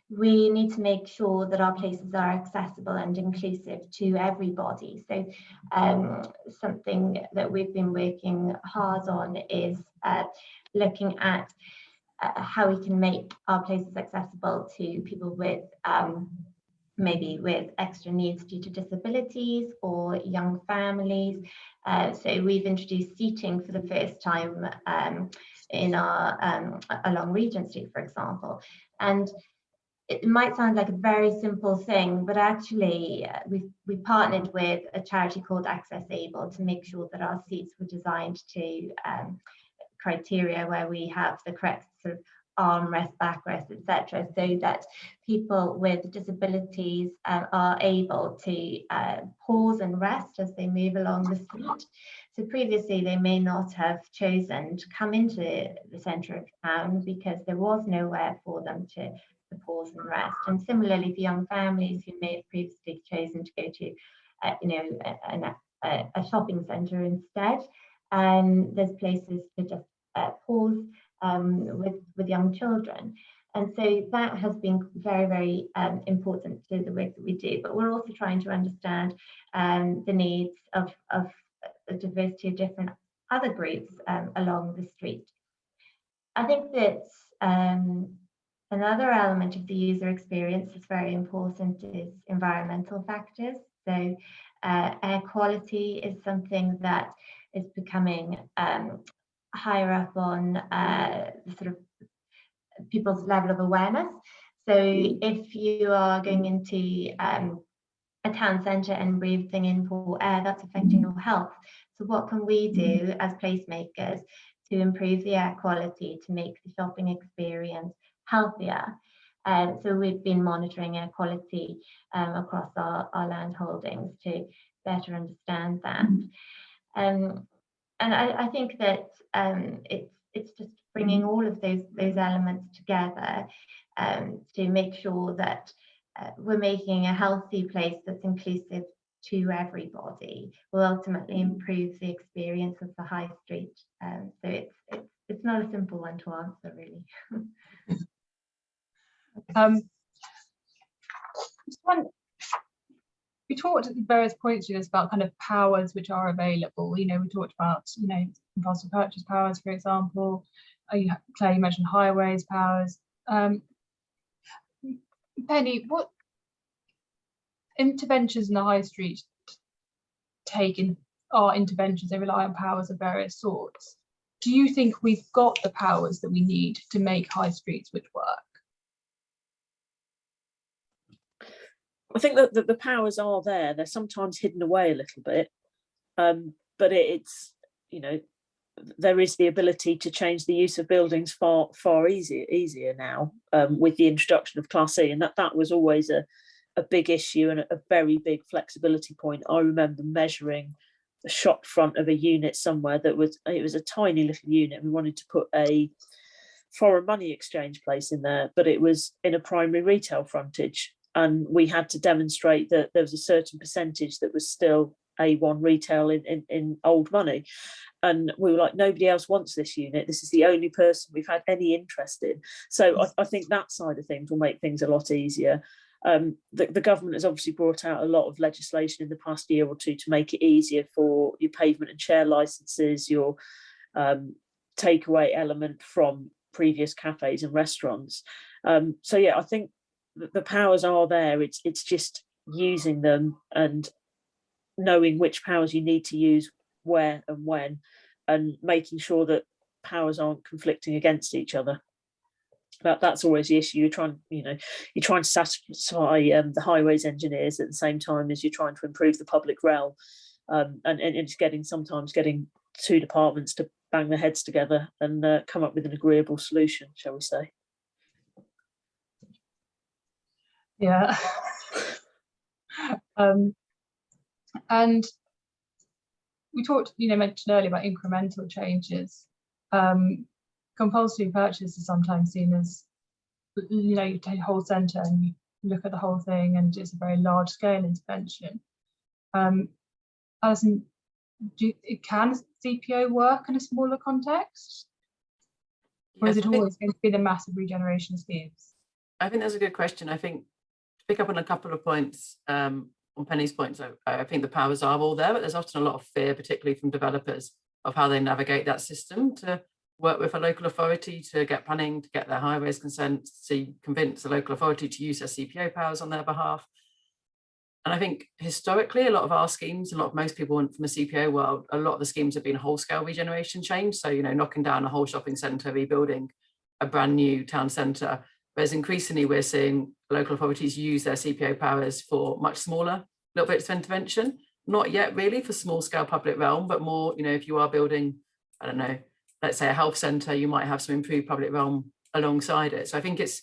we need to make sure that our places are accessible and inclusive to everybody. So something that we've been working hard on is looking at how we can make our places accessible to people with maybe with extra needs due to disabilities or young families. So we've introduced seating for the first time in our along Regent Street, for example. And it might sound like a very simple thing, but actually we partnered with a charity called Access Able to make sure that our seats were designed to criteria where we have the correct sort of armrest, backrest, etc., so that people with disabilities are able to pause and rest as they move along the street. So previously they may not have chosen to come into the centre of town because there was nowhere for them to pause and rest. And similarly for young families who may have previously chosen to go to a shopping centre instead, there's places to just pause with young children. And so that has been very, very important to the work that we do. But we're also trying to understand the needs of the diversity of different other groups along the street. I think that another element of the user experience that's very important is environmental factors. So air quality is something that is becoming higher up on the sort of people's level of awareness. So if you are going into a town centre and breathing in poor air, that's affecting your health. So what can we do as placemakers to improve the air quality, to make the shopping experience healthier? So we've been monitoring air quality across our land holdings to better understand that. And I think that it's just bringing all of those elements together to make sure that we're making a healthy place that's inclusive to everybody will ultimately improve the experience of the high street. So it's not a simple one to answer, really. We talked at various points about kind of powers which are available. We talked about compulsory purchase powers, for example. Claire, you mentioned highways powers. Penny, what interventions in the high street are interventions? They rely on powers of various sorts. Do you think we've got the powers that we need to make high streets which work? I think that the powers are there. They're sometimes hidden away a little bit, but it's there is the ability to change the use of buildings far easier now with the introduction of Class E, and that was always a big issue and a very big flexibility point. I remember measuring the shop front of a unit somewhere it was a tiny little unit. We wanted to put a foreign money exchange place in there, but it was in a primary retail frontage, and we had to demonstrate that there was a certain percentage that was still A1 retail in old money. And we were like, nobody else wants this unit. This is the only person we've had any interest in. So I think that side of things will make things a lot easier. The government has obviously brought out a lot of legislation in the past year or two to make it easier for your pavement and share licenses, your takeaway element from previous cafes and restaurants. So yeah, I think the powers are there. It's just using them and knowing which powers you need to use where and when, and making sure that powers aren't conflicting against each other. That's always the issue. You're trying to satisfy the highways engineers at the same time as you're trying to improve the public realm. and it's sometimes getting two departments to bang their heads together and come up with an agreeable solution, shall we say. Yeah. And we talked, mentioned earlier about incremental changes. Compulsory purchase is sometimes seen as, you take a whole centre and you look at the whole thing and it's a very large scale intervention. Alison, can CPO work in a smaller context? Or is it always going to be the massive regeneration schemes? I think that's a good question. I think to pick up on a couple of points, on Penny's points, I think the powers are all there, but there's often a lot of fear, particularly from developers, of how they navigate that system to work with a local authority to get planning, to get their highways consent, to convince the local authority to use their CPO powers on their behalf. And I think historically, a lot of our schemes, most people from the CPO world, a lot of the schemes have been whole scale regeneration change. So, knocking down a whole shopping centre, rebuilding a brand new town centre. Whereas increasingly we're seeing local authorities use their CPO powers for much smaller little bits of intervention. Not yet really for small scale public realm, but more, if you are building, I don't know, let's say a health centre, you might have some improved public realm alongside it. So I think it's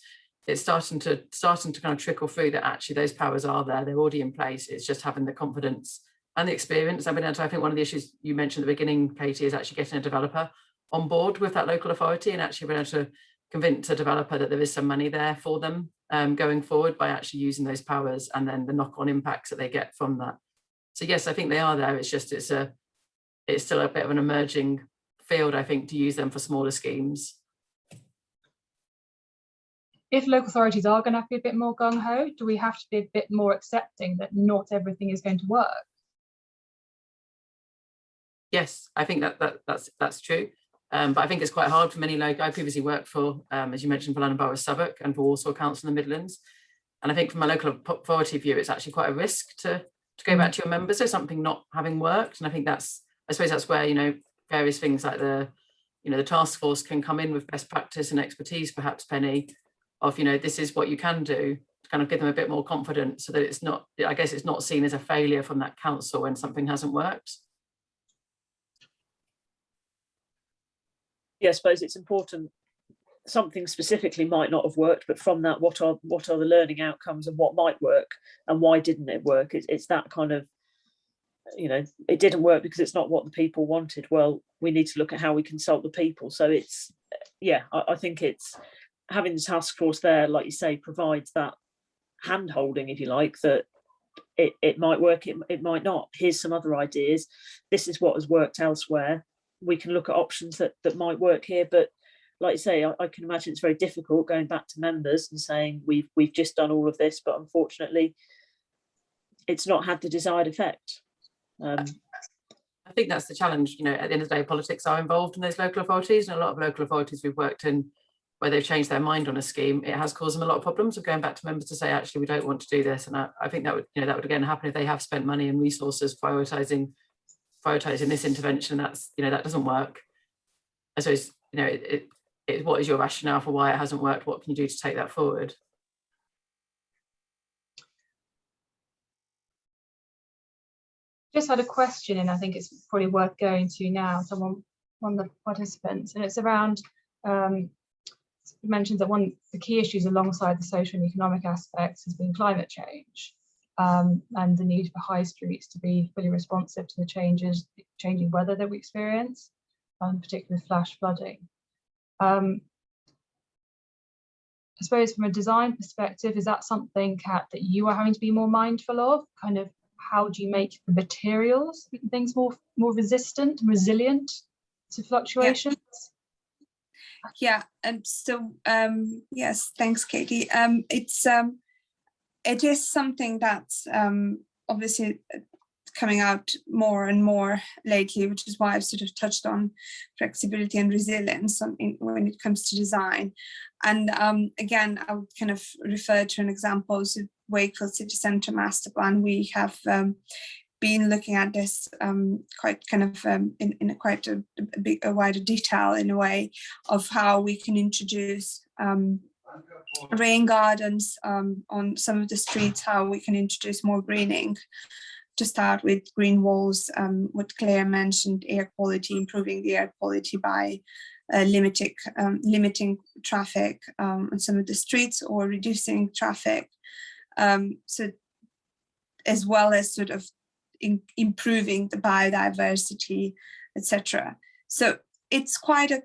starting to kind of trickle through that actually those powers are there, they're already in place. It's just having the confidence and the experience. I think one of the issues you mentioned at the beginning, Katie, is actually getting a developer on board with that local authority and actually being able to convince a developer that there is some money there for them going forward by actually using those powers and then the knock-on impacts that they get from that. So yes, I think they are there. It's just it's still a bit of an emerging field, I think, to use them for smaller schemes. If local authorities are going to have to be a bit more gung-ho, do we have to be a bit more accepting that not everything is going to work? Yes, I think that's true. But I think it's quite hard for many local. I previously worked for, as you mentioned, for London Borough of Southwark and for Walsall Council in the Midlands. And I think from a local authority view, it's actually quite a risk to go back to your members. So something not having worked. And I think I suppose that's where, various things like the task force can come in with best practice and expertise, perhaps, Penny, of, this is what you can do to kind of give them a bit more confidence so that it's not seen as a failure from that council when something hasn't worked. Yeah, I suppose it's important. Something specifically might not have worked, but from that, what are the learning outcomes and what might work and why didn't it work? It's that kind of, it didn't work because it's not what the people wanted. Well, we need to look at how we consult the people. So it's, I think it's having the task force there, like you say, provides that hand holding, if you like, that it might work, it might not. Here's some other ideas. This is what has worked elsewhere. We can look at options that might work here. But like you say, I can imagine it's very difficult going back to members and saying we've just done all of this, but unfortunately it's not had the desired effect. I think that's the challenge. At the end of the day, politics are involved in those local authorities, and a lot of local authorities we've worked in where they've changed their mind on a scheme, it has caused them a lot of problems of going back to members to say, actually, we don't want to do this. And I think that would again happen if they have spent money and resources prioritizing this intervention. That's, that doesn't work. I suppose, what is your rationale for why it hasn't worked? What can you do to take that forward? Just had a question, and I think it's probably worth going to now. One of the participants, and it's around. Mentions that one of the key issues alongside the social and economic aspects has been climate change, and the need for high streets to be fully responsive to the changing weather that we experience, particularly flash flooding. I suppose from a design perspective, is that something, Kat, that you are having to be more mindful of? Kind of how do you make the materials, things more resistant, resilient to fluctuations? Yeah, and so yes, thanks, Katie. It is something that's obviously coming out more and more lately, which is why I've sort of touched on flexibility and resilience when it comes to design. And again, I would kind of refer to an example of Wakefield City Centre Master Plan. We have been looking at this quite kind of in quite a wider detail, in a way, of how we can introduce rain gardens on some of the streets, how we can introduce more greening to start with green walls, what Claire mentioned, air quality, improving the air quality by limiting traffic on some of the streets or reducing traffic. So as well as sort of improving the biodiversity, etc. So it's quite a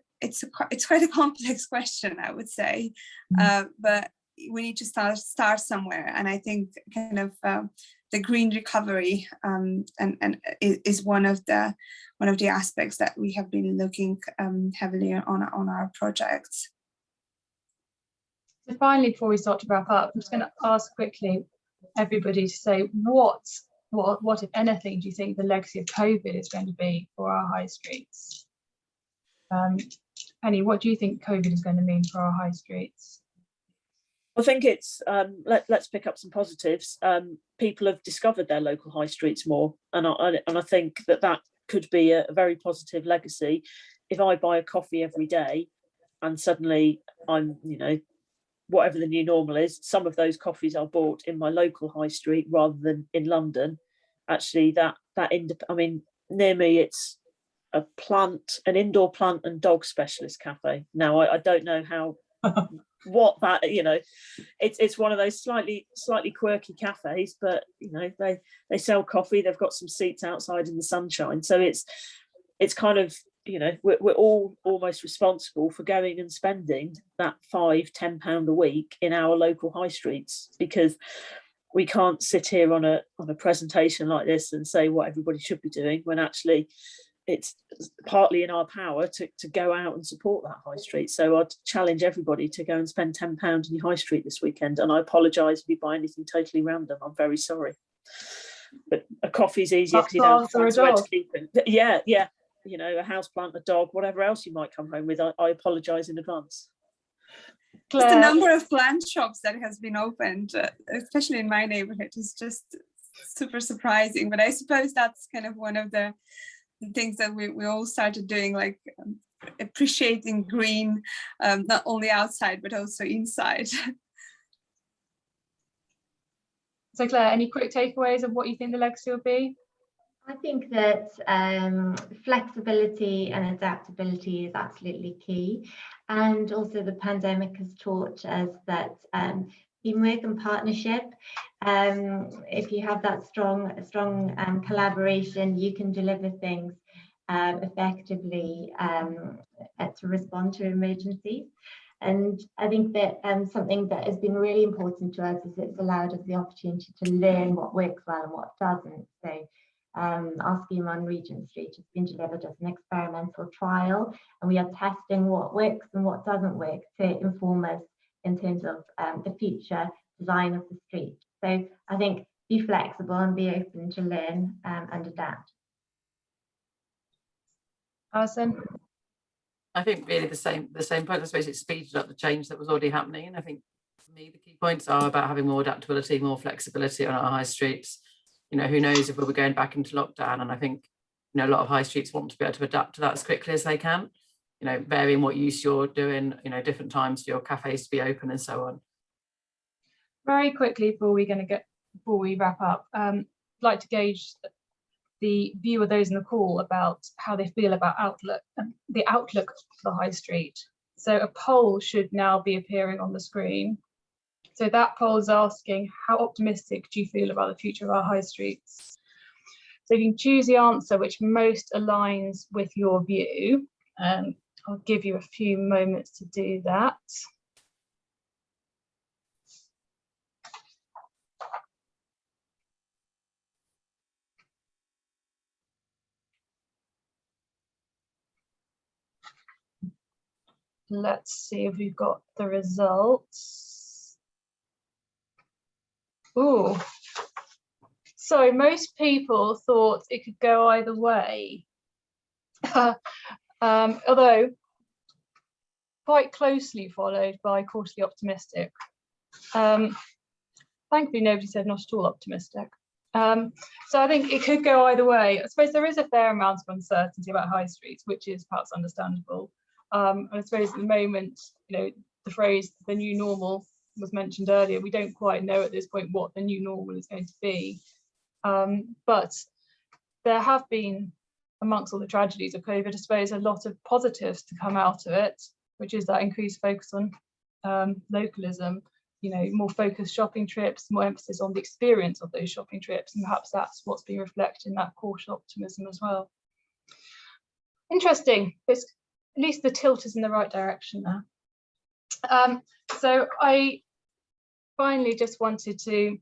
complex question, I would say, but we need to start somewhere. And I think kind of the green recovery and is one of the aspects that we have been looking heavily on our projects. So finally, before we start to wrap up, I'm just going to ask quickly everybody to say what, if anything, do you think the legacy of COVID is going to be for our high streets? Penny, what do you think COVID is going to mean for our high streets? I think it's, let's pick up some positives. People have discovered their local high streets more, and I think that could be a very positive legacy. If I buy a coffee every day and suddenly I'm, whatever the new normal is, some of those coffees are bought in my local high street rather than in London. Actually, near me, it's an indoor plant and dog specialist cafe. Now, I don't know how, what that, it's one of those slightly quirky cafes, but they sell coffee. They've got some seats outside in the sunshine, so it's kind of, we're all almost responsible for going and spending that £5-10 a week in our local high streets, because we can't sit here on a presentation like this and say what everybody should be doing, when actually it's partly in our power to go out and support that high street. So I'd challenge everybody to go and spend £10 in your high street this weekend. And I apologise if you buy anything totally random. I'm very sorry. But a coffee's easier because you don't have to keep it. Yeah. A house plant, a dog, whatever else you might come home with. I apologise in advance. Claire. Just the number of plant shops that has been opened, especially in my neighbourhood, is just super surprising. But I suppose that's kind of one of the things that we all started doing, like appreciating green, not only outside but also inside. So Claire, any quick takeaways of what you think the legacy will be? I think that flexibility and adaptability is absolutely key, and also the pandemic has taught us that teamwork and partnership, if you have that strong collaboration, you can deliver things effectively to respond to emergencies. And I think that something that has been really important to us is it's allowed us the opportunity to learn what works well and what doesn't. So our scheme on Regent Street has been delivered as an experimental trial, and we are testing what works and what doesn't work to inform us in terms of the future design of the street. So I think be flexible and be open to learn and adapt. Alison? I think really the same point. I suppose it speeded up the change that was already happening. And I think for me, the key points are about having more adaptability, more flexibility on our high streets. Who knows if we'll be going back into lockdown. And I think, a lot of high streets want to be able to adapt to that as quickly as they can, varying what use you're doing, different times for your cafes to be open and so on. Very quickly before we wrap up, I'd like to gauge the view of those in the call about how they feel about the outlook for the high street. So a poll should now be appearing on the screen. So that poll is asking, how optimistic do you feel about the future of our high streets? So you can choose the answer which most aligns with your view. I'll give you a few moments to do that. Let's see if we've got the results. Ooh. So most people thought it could go either way. Although quite closely followed by cautiously optimistic. Thankfully, nobody said not at all optimistic. So I think it could go either way. I suppose there is a fair amount of uncertainty about high streets, which is perhaps understandable. And I suppose at the moment, the phrase "the new normal" was mentioned earlier. We don't quite know at this point what the new normal is going to be. But there have been, amongst all the tragedies of COVID, I suppose, a lot of positives to come out of it, which is that increased focus on localism, you know, more focused shopping trips, more emphasis on the experience of those shopping trips, and perhaps that's what's being reflected in that cautious optimism as well. Interesting. It's, at least the tilt is in the right direction now. So I finally just wanted to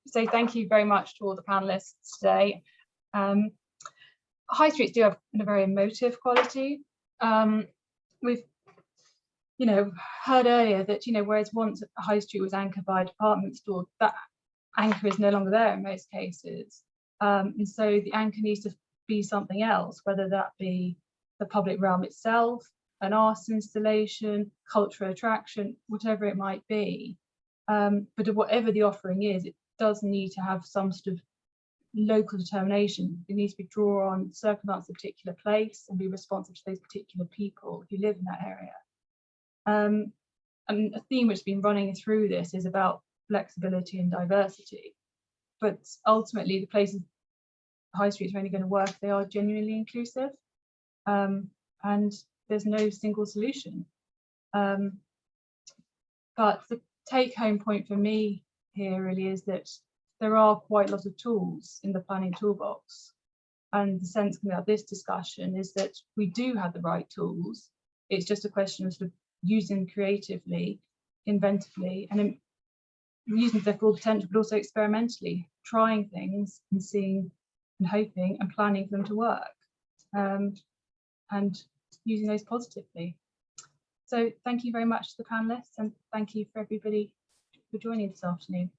say thank you very much to all the panelists today. High streets do have a very emotive quality. We've, you know, heard earlier that, you know, whereas once a high street was anchored by a department store, that anchor is no longer there in most cases. And so the anchor needs to be something else, whether that be the public realm itself, an arts installation, cultural attraction, whatever it might be. But whatever the offering is, it does need to have some sort of local determination. It needs to be drawn on circumstance of a particular place and be responsive to those particular people who live in that area. And a theme which has been running through this is about flexibility and diversity. But ultimately, the places, high streets are only going to work if they are genuinely inclusive. And there's no single solution. But the take-home point for me here really is that there are quite a lot of tools in the planning toolbox. And the sense coming out of this discussion is that we do have the right tools. It's just a question of sort of using creatively, inventively, and using their full potential, but also experimentally, trying things and seeing and hoping and planning for them to work, and using those positively. So thank you very much to the panelists, and thank you for everybody for joining this afternoon.